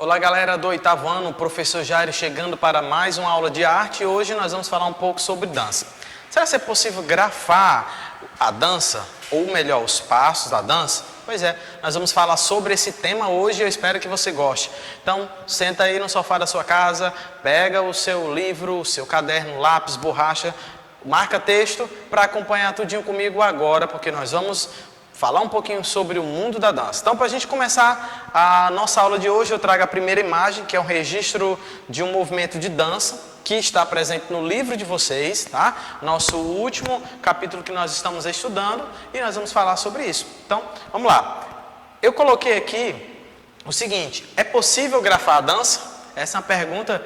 Olá galera do oitavo ano, o professor Jairo chegando para mais uma aula de arte e hoje nós vamos falar um pouco sobre dança. Será que é possível grafar a dança, ou melhor, os passos da dança? Pois é, nós vamos falar sobre esse tema hoje e eu espero que você goste. Então, senta aí no sofá da sua casa, pega o seu livro, o seu caderno, lápis, borracha, marca texto para acompanhar tudinho comigo agora, porque nós vamos falar um pouquinho sobre o mundo da dança. Então, para a gente começar a nossa aula de hoje, eu trago a primeira imagem, que é um registro de um movimento de dança, que está presente no livro de vocês, tá? Nosso último capítulo que nós estamos estudando, e nós vamos falar sobre isso. Então, vamos lá. Eu coloquei aqui o seguinte: é possível grafar a dança? Essa é uma pergunta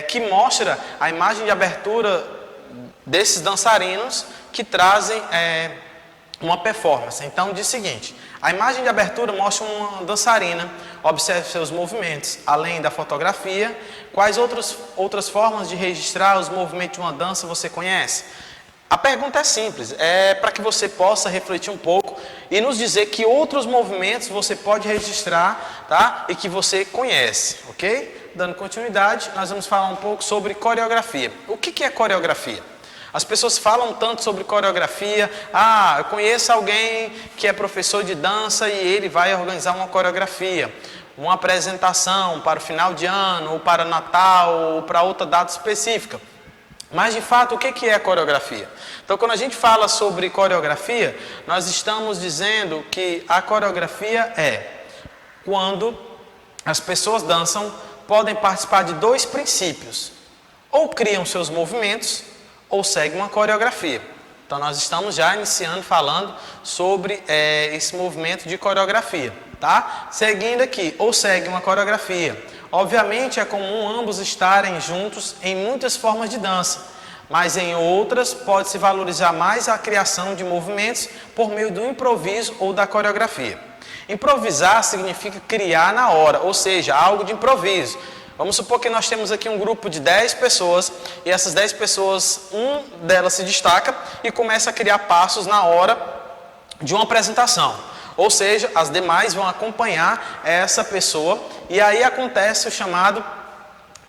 que mostra a imagem de abertura desses dançarinos que trazem uma performance. Então diz o seguinte: a imagem de abertura mostra uma dançarina, observe seus movimentos, além da fotografia. Quais outras formas de registrar os movimentos de uma dança você conhece? A pergunta é simples, é para que você possa refletir um pouco e nos dizer que outros movimentos você pode registrar, tá? E que você conhece, ok? Dando continuidade, nós vamos falar um pouco sobre coreografia. O que é coreografia? As pessoas falam tanto sobre coreografia. Eu conheço alguém que é professor de dança e ele vai organizar uma coreografia, uma apresentação para o final de ano, ou para Natal, ou para outra data específica. Mas, de fato, o que é coreografia? Então, quando a gente fala sobre coreografia, nós estamos dizendo que a coreografia é quando as pessoas dançam, podem participar de dois princípios: ou criam seus movimentos, ou segue uma coreografia. Então nós estamos já iniciando falando sobre esse movimento de coreografia, tá? Seguindo aqui, ou segue uma coreografia. Obviamente é comum ambos estarem juntos em muitas formas de dança, mas em outras pode-se valorizar mais a criação de movimentos por meio do improviso ou da coreografia. Improvisar significa criar na hora, ou seja, algo de improviso. Vamos supor que nós temos aqui um grupo de 10 pessoas e essas 10 pessoas, um delas se destaca e começa a criar passos na hora de uma apresentação. Ou seja, as demais vão acompanhar essa pessoa e aí acontece o chamado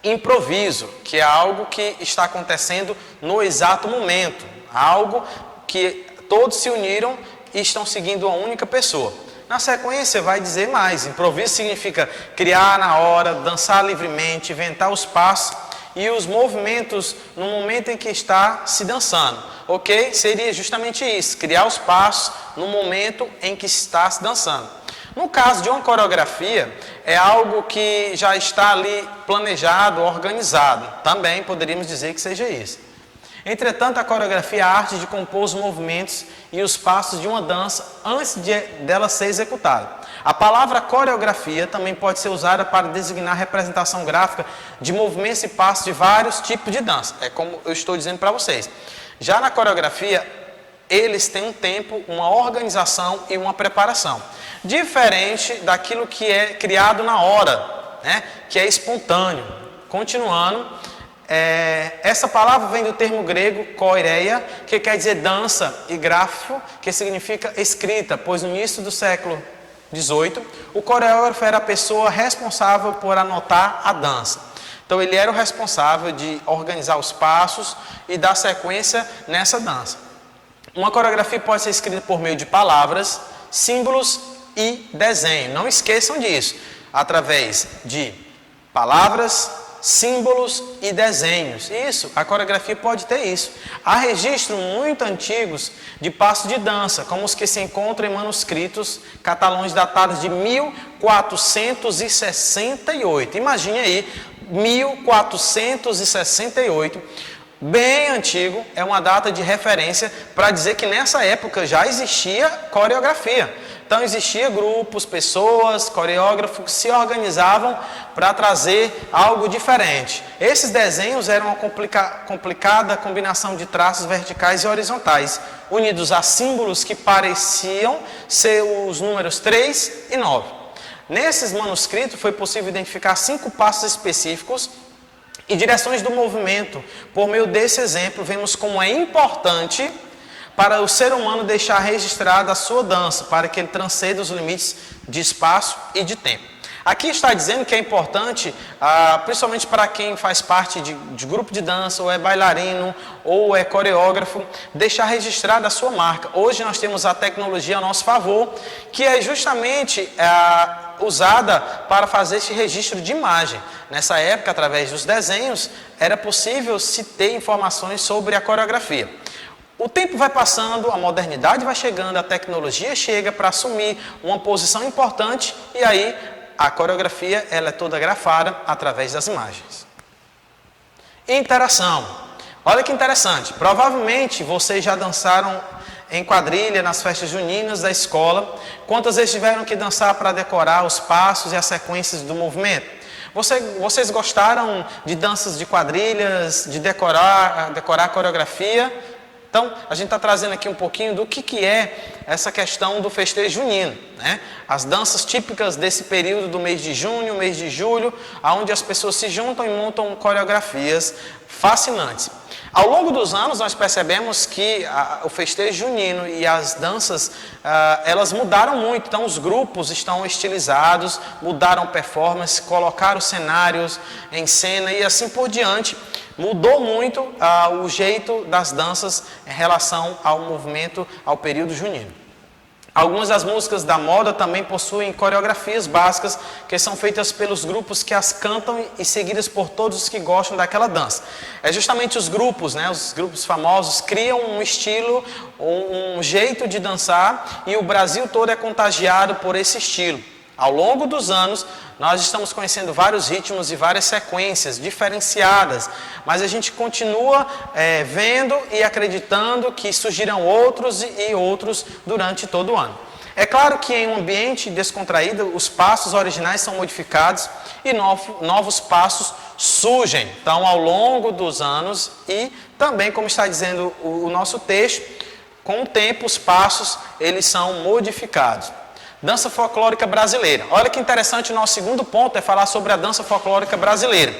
improviso, que é algo que está acontecendo no exato momento, algo que todos se uniram e estão seguindo uma única pessoa. Na sequência vai dizer mais: improviso significa criar na hora, dançar livremente, inventar os passos e os movimentos no momento em que está se dançando, ok? Seria justamente isso, criar os passos no momento em que está se dançando. No caso de uma coreografia, é algo que já está ali planejado, organizado, também poderíamos dizer que seja isso. Entretanto, a coreografia é a arte de compor os movimentos e os passos de uma dança antes dela ser executada. A palavra coreografia também pode ser usada para designar a representação gráfica de movimentos e passos de vários tipos de dança. É como eu estou dizendo para vocês. Já na coreografia, eles têm um tempo, uma organização e uma preparação. Diferente daquilo que é criado na hora, né? Que é espontâneo. Continuando. Essa palavra vem do termo grego koireia, que quer dizer dança, e grafo, que significa escrita, pois no início do século XVIII, o coreógrafo era a pessoa responsável por anotar a dança. Então ele era o responsável de organizar os passos e dar sequência nessa dança. Uma coreografia pode ser escrita por meio de palavras, símbolos e desenho. Não esqueçam disso, através de palavras, símbolos e desenhos. Isso, a coreografia pode ter isso. Há registros muito antigos de passos de dança, como os que se encontram em manuscritos catalães datados de 1468. Imagine aí, 1468, bem antigo, é uma data de referência para dizer que nessa época já existia coreografia. Então existia grupos, pessoas, coreógrafos que se organizavam para trazer algo diferente. Esses desenhos eram uma complicada combinação de traços verticais e horizontais, unidos a símbolos que pareciam ser os números 3 e 9. Nesses manuscritos foi possível identificar 5 passos específicos e direções do movimento. Por meio desse exemplo, vemos como é importante para o ser humano deixar registrada a sua dança, para que ele transcenda os limites de espaço e de tempo. Aqui está dizendo que é importante, principalmente para quem faz parte de grupo de dança, ou é bailarino, ou é coreógrafo, deixar registrada a sua marca. Hoje nós temos a tecnologia a nosso favor, que é justamente usada para fazer esse registro de imagem. Nessa época, através dos desenhos, era possível se ter informações sobre a coreografia. O tempo vai passando, a modernidade vai chegando, a tecnologia chega para assumir uma posição importante e aí a coreografia ela é toda grafada através das imagens. Interação. Olha que interessante. Provavelmente vocês já dançaram em quadrilha nas festas juninas da escola. Quantas vezes tiveram que dançar para decorar os passos e as sequências do movimento? Vocês gostaram de danças de quadrilhas, de decorar a coreografia? Então, a gente está trazendo aqui um pouquinho do que é essa questão do festejo junino, né? As danças típicas desse período do mês de junho, mês de julho, onde as pessoas se juntam e montam coreografias fascinantes. Ao longo dos anos, nós percebemos que o festejo junino e as danças, elas mudaram muito. Então, os grupos estão estilizados, mudaram performance, colocaram cenários em cena e assim por diante. Mudou muito o jeito das danças em relação ao movimento, ao período junino. Algumas das músicas da moda também possuem coreografias básicas que são feitas pelos grupos que as cantam e seguidas por todos os que gostam daquela dança. É justamente os grupos, né, os grupos famosos criam um estilo, um jeito de dançar e o Brasil todo é contagiado por esse estilo. Ao longo dos anos, nós estamos conhecendo vários ritmos e várias sequências diferenciadas, mas a gente continua vendo e acreditando que surgirão outros e outros durante todo o ano. É claro que em um ambiente descontraído, os passos originais são modificados e novos passos surgem. Então, ao longo dos anos e também, como está dizendo o nosso texto, com o tempo os passos eles são modificados. Dança folclórica brasileira. Olha que interessante, o nosso segundo ponto é falar sobre a dança folclórica brasileira.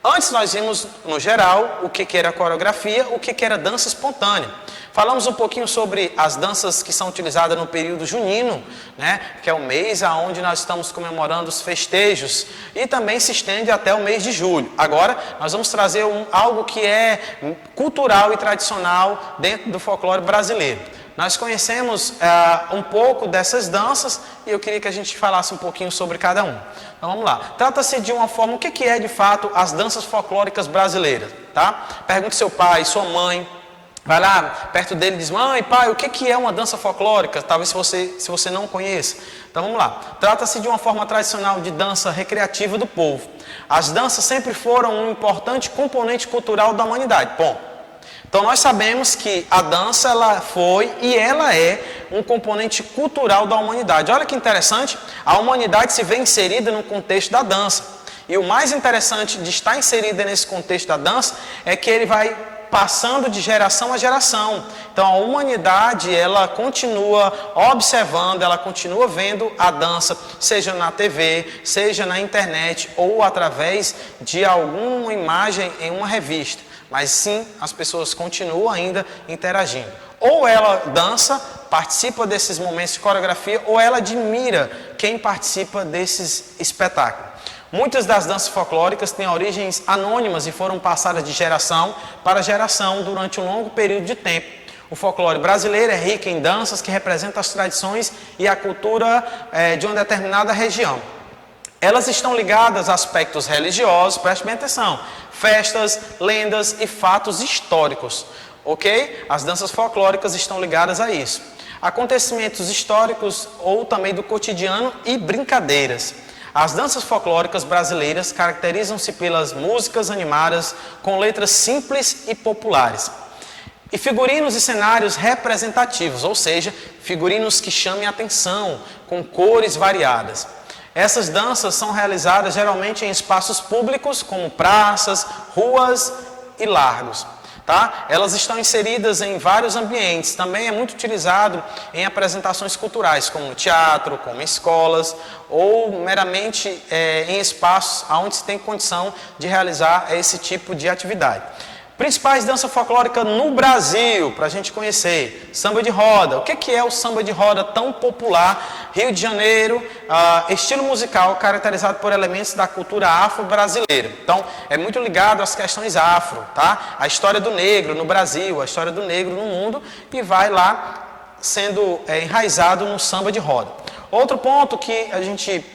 Antes nós vimos, no geral, o que era coreografia, o que era dança espontânea. Falamos um pouquinho sobre as danças que são utilizadas no período junino, né, que é o mês onde nós estamos comemorando os festejos, e também se estende até o mês de julho. Agora, nós vamos trazer algo que é cultural e tradicional dentro do folclore brasileiro. Nós conhecemos um pouco dessas danças e eu queria que a gente falasse um pouquinho sobre cada um. Então vamos lá. Trata-se de uma forma, o que é de fato as danças folclóricas brasileiras? Tá? Pergunte seu pai, sua mãe. Vai lá perto dele e diz, mãe, pai, o que é uma dança folclórica? Talvez se você não conheça. Então vamos lá. Trata-se de uma forma tradicional de dança recreativa do povo. As danças sempre foram um importante componente cultural da humanidade. Bom. Então nós sabemos que a dança ela foi e ela é um componente cultural da humanidade. Olha que interessante, a humanidade se vê inserida no contexto da dança. E o mais interessante de estar inserida nesse contexto da dança é que ele vai passando de geração a geração. Então a humanidade ela continua observando, ela continua vendo a dança, seja na TV, seja na internet ou através de alguma imagem em uma revista. Mas sim, as pessoas continuam ainda interagindo. Ou ela dança, participa desses momentos de coreografia, ou ela admira quem participa desses espetáculos. Muitas das danças folclóricas têm origens anônimas e foram passadas de geração para geração durante um longo período de tempo. O folclore brasileiro é rico em danças que representam as tradições e a cultura de uma determinada região. Elas estão ligadas a aspectos religiosos, preste bem atenção, festas, lendas e fatos históricos, ok? As danças folclóricas estão ligadas a isso. Acontecimentos históricos ou também do cotidiano e brincadeiras. As danças folclóricas brasileiras caracterizam-se pelas músicas animadas com letras simples e populares. E figurinos e cenários representativos, ou seja, figurinos que chamem a atenção, com cores variadas. Essas danças são realizadas geralmente em espaços públicos, como praças, ruas e largos. Tá? Elas estão inseridas em vários ambientes. Também é muito utilizado em apresentações culturais, como no teatro, como em escolas, ou meramente em espaços onde se tem condição de realizar esse tipo de atividade. Principais danças folclóricas no Brasil, para a gente conhecer. Samba de roda. O que é o samba de roda tão popular? Rio de Janeiro, estilo musical caracterizado por elementos da cultura afro-brasileira. Então, é muito ligado às questões afro, tá? A história do negro no Brasil, a história do negro no mundo, e vai lá sendo enraizado no samba de roda. Outro ponto que a gente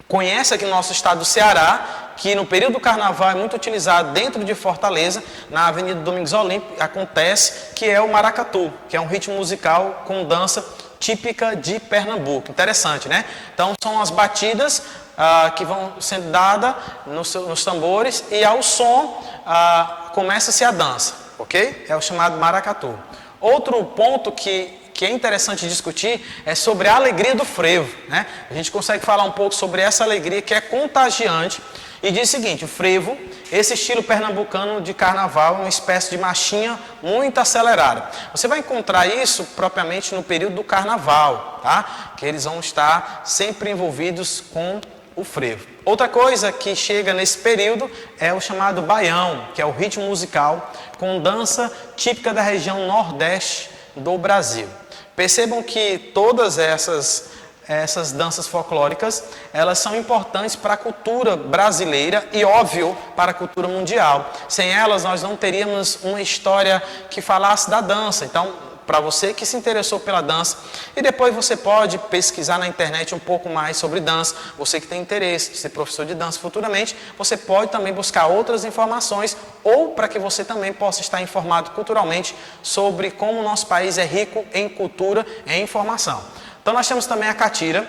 conhece aqui no nosso estado do Ceará, que no período do carnaval é muito utilizado dentro de Fortaleza, na Avenida Domingos Olímpio, acontece, que é o maracatu, que é um ritmo musical com dança típica de Pernambuco. Interessante, né? Então, são as batidas que vão sendo dadas nos tambores e ao som começa-se a dança, ok? É o chamado maracatu. Outro ponto que é interessante discutir é sobre a alegria do frevo, né? A gente consegue falar um pouco sobre essa alegria que é contagiante e diz o seguinte: o frevo, esse estilo pernambucano de carnaval, é uma espécie de marchinha muito acelerada. Você vai encontrar isso propriamente no período do carnaval, tá? Que eles vão estar sempre envolvidos com o frevo. Outra coisa que chega nesse período é o chamado baião, que é o ritmo musical com dança típica da região nordeste do Brasil. Percebam que todas essas danças folclóricas, elas são importantes para a cultura brasileira e, óbvio, para a cultura mundial. Sem elas, nós não teríamos uma história que falasse da dança. Então, para você que se interessou pela dança, e depois você pode pesquisar na internet um pouco mais sobre dança, você que tem interesse de ser professor de dança futuramente, você pode também buscar outras informações, ou para que você também possa estar informado culturalmente sobre como o nosso país é rico em cultura e em informação. Então nós temos também a catira,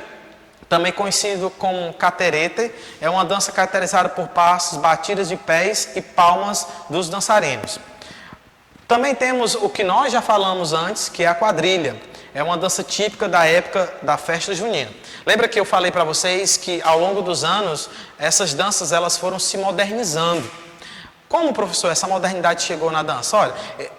também conhecido como caterete, é uma dança caracterizada por passos, batidas de pés e palmas dos dançarinos. Também temos o que nós já falamos antes, que é a quadrilha. É uma dança típica da época da festa junina. Lembra que eu falei para vocês que ao longo dos anos, essas danças elas foram se modernizando. Como, professor, essa modernidade chegou na dança? Olha,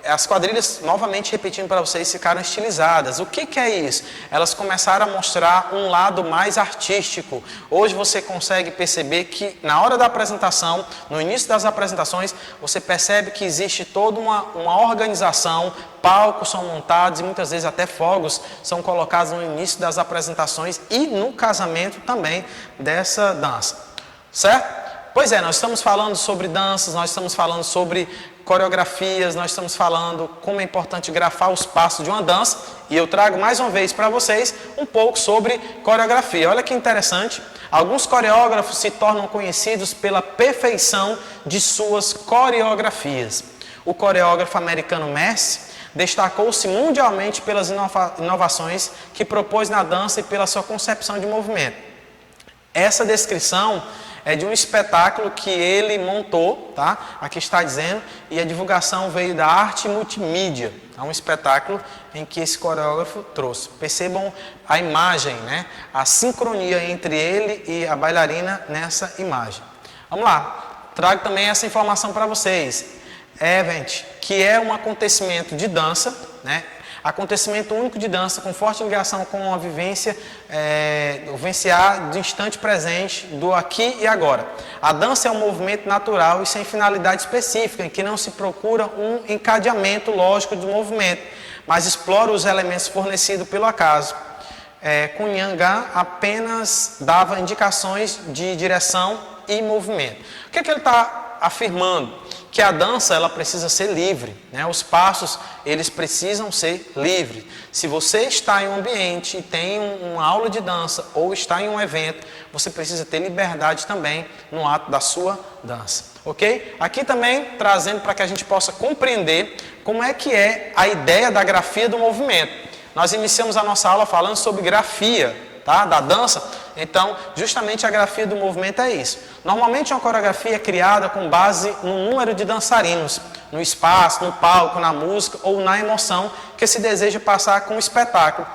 as quadrilhas, novamente repetindo para vocês, ficaram estilizadas. O que é isso? Elas começaram a mostrar um lado mais artístico. Hoje você consegue perceber que na hora da apresentação, no início das apresentações, você percebe que existe toda uma organização, palcos são montados e muitas vezes até fogos são colocados no início das apresentações e no casamento também dessa dança. Certo? Pois é, nós estamos falando sobre danças, nós estamos falando sobre coreografias, nós estamos falando como é importante grafar os passos de uma dança, e eu trago mais uma vez para vocês um pouco sobre coreografia. Olha que interessante, alguns coreógrafos se tornam conhecidos pela perfeição de suas coreografias. O coreógrafo americano Messi destacou-se mundialmente pelas inovações que propôs na dança e pela sua concepção de movimento. Essa descrição é de um espetáculo que ele montou, tá? Aqui está dizendo, e a divulgação veio da Arte Multimídia. É um espetáculo em que esse coreógrafo trouxe. Percebam a imagem, né? A sincronia entre ele e a bailarina nessa imagem. Vamos lá, trago também essa informação para vocês. Event, que é um acontecimento de dança, né? Acontecimento único de dança com forte ligação com a vivência, o vivenciar do instante presente, do aqui e agora. A dança é um movimento natural e sem finalidade específica, em que não se procura um encadeamento lógico do movimento, mas explora os elementos fornecidos pelo acaso. Cunhangá apenas dava indicações de direção e movimento. O que ele está afirmando? Que a dança ela precisa ser livre, né? Os passos eles precisam ser livres. Se você está em um ambiente e tem uma aula de dança ou está em um evento, você precisa ter liberdade também no ato da sua dança, ok? Aqui também trazendo para que a gente possa compreender como é que é a ideia da grafia do movimento. Nós iniciamos a nossa aula falando sobre grafia, tá? Da dança. Então, justamente a grafia do movimento é isso. Normalmente uma coreografia é criada com base no número de dançarinos, no espaço, no palco, na música ou na emoção que se deseja passar com o espetáculo,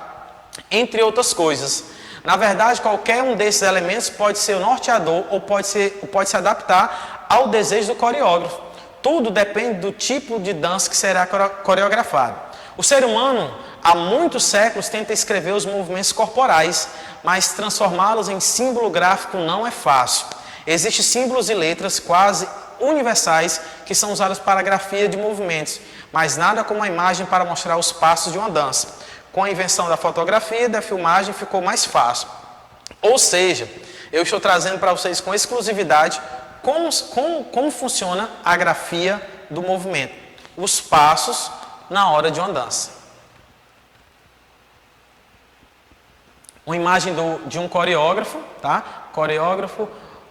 entre outras coisas. Na verdade, qualquer um desses elementos pode ser o norteador ou pode se adaptar ao desejo do coreógrafo. Tudo depende do tipo de dança que será coreografado. O ser humano, há muitos séculos, tenta escrever os movimentos corporais, mas transformá-los em símbolo gráfico não é fácil. Existem símbolos e letras quase universais que são usadas para a grafia de movimentos, mas nada como a imagem para mostrar os passos de uma dança. Com a invenção da fotografia e da filmagem ficou mais fácil. Ou seja, eu estou trazendo para vocês com exclusividade como funciona a grafia do movimento, os passos na hora de uma dança. Uma imagem de um coreógrafo, tá? Coreógrafo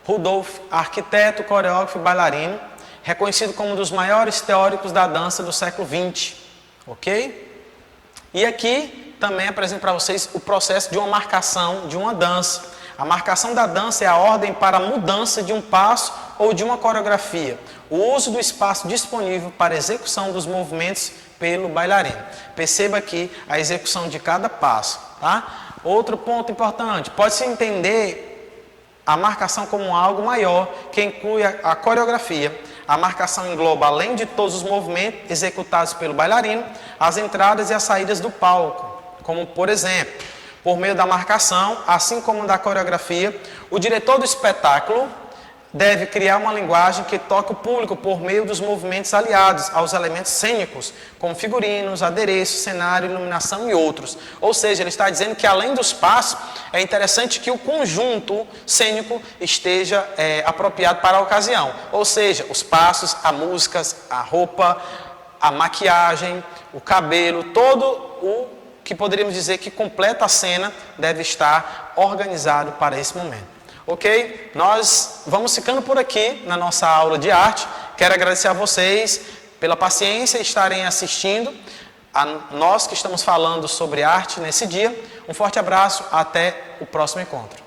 Rudolf, arquiteto, coreógrafo e bailarino, reconhecido como um dos maiores teóricos da dança do século XX, ok? E aqui também apresento para vocês o processo de uma marcação de uma dança. A marcação da dança é a ordem para a mudança de um passo ou de uma coreografia, o uso do espaço disponível para a execução dos movimentos pelo bailarino. Perceba aqui a execução de cada passo, tá? Outro ponto importante, pode-se entender a marcação como algo maior, que inclui a coreografia. A marcação engloba, além de todos os movimentos executados pelo bailarino, as entradas e as saídas do palco, como por exemplo, por meio da marcação, assim como da coreografia, o diretor do espetáculo deve criar uma linguagem que toque o público por meio dos movimentos aliados aos elementos cênicos, como figurinos, adereços, cenário, iluminação e outros. Ou seja, ele está dizendo que além dos passos, é interessante que o conjunto cênico esteja apropriado para a ocasião. Ou seja, os passos, a música, a roupa, a maquiagem, o cabelo, todo o que poderíamos dizer que completa a cena deve estar organizado para esse momento. Ok? Nós vamos ficando por aqui na nossa aula de arte. Quero agradecer a vocês pela paciência e estarem assistindo a nós que estamos falando sobre arte nesse dia. Um forte abraço, até o próximo encontro.